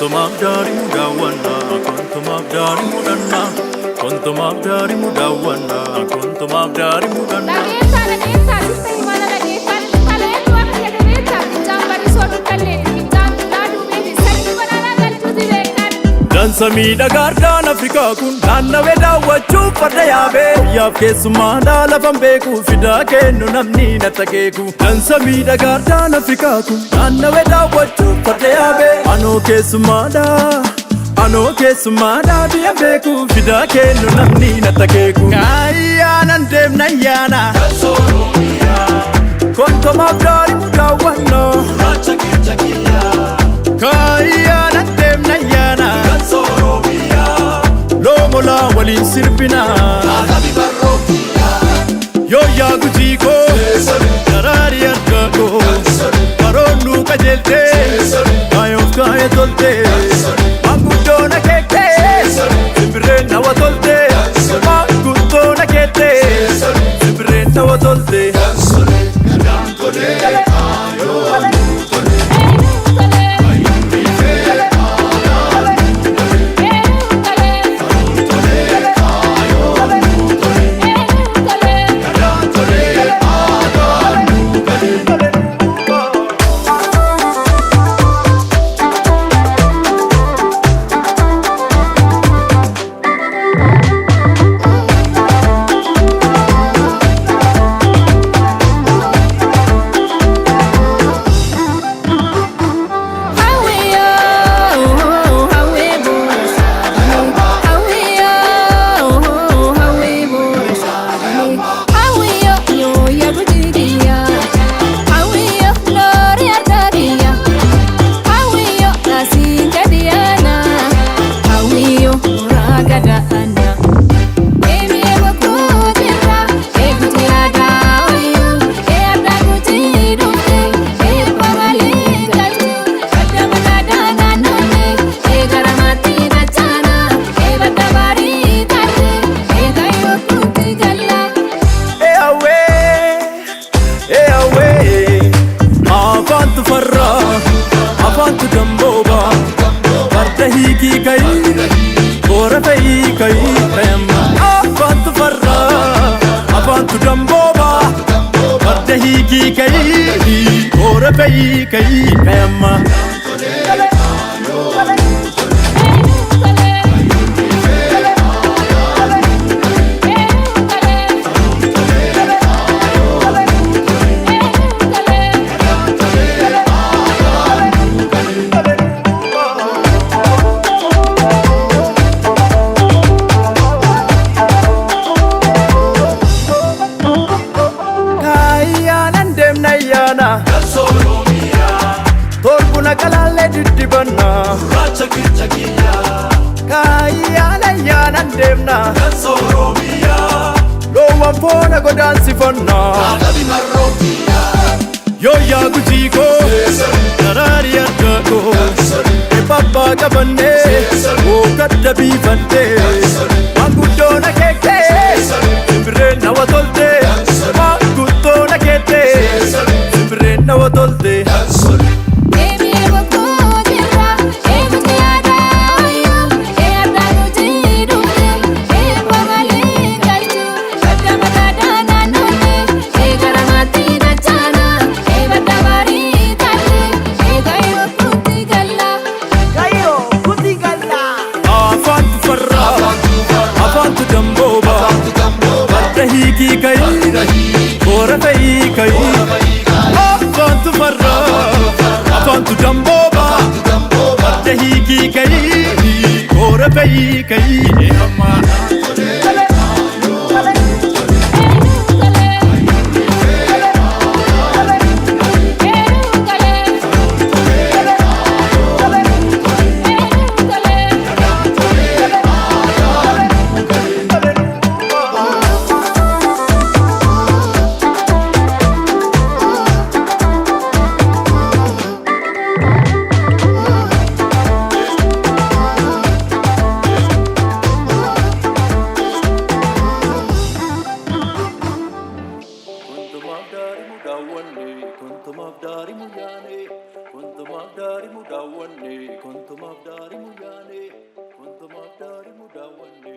Kontomabdari mudawana, kontomabdari mudanna, kontomabdari mudawana, kontomabdari mudanna. Dansa miidhagaadhaan Afrikaa kun naannawee daawwachuuf farda yaabee yaaf keessummaa lafan beeku fidaa kennu namni natti akeeku. Dansa miidhagaadhaan Afrikaa kun naannawee daawwachuuf farda yaabee anoo keessummaadhaa biyya beeku fidaa kennu namni natti akeeku. Kaayyaanaan deemna ayyaana kontomabdari mudaawwanna kaayyaanaan deemna ayyaana lomola waliin sirbina yoo yaa gujii koo daraari argaa koo baroonnu qajeelte kaayoof kaayee tolte maanguddoon akeekte simbirreen nawa tolte maanguddoon akeekte simbirreen nawa tolte. Afantu damboba farda hiiki kai kora fei kai kayamma. Afantu farra afantu damboba farda hiiki kai kora fei kai kayamma. Torbuna kalale diddibanna kaayyaana ayyaanaan deemna loowwan foona godaansifonna yoo yaa gujii koo daraari argaa koo eebbabbaa qabannee kadda biifannee maanguddoon akeekte simbirreen nawa tolte maanguddoon akeekte simbirreen nawa tolte. Afantu damboba daarimu yaane kontumaaf daarimu daawwanne kontumaaf daarimu yaane kontumaaf daarimu daawwanne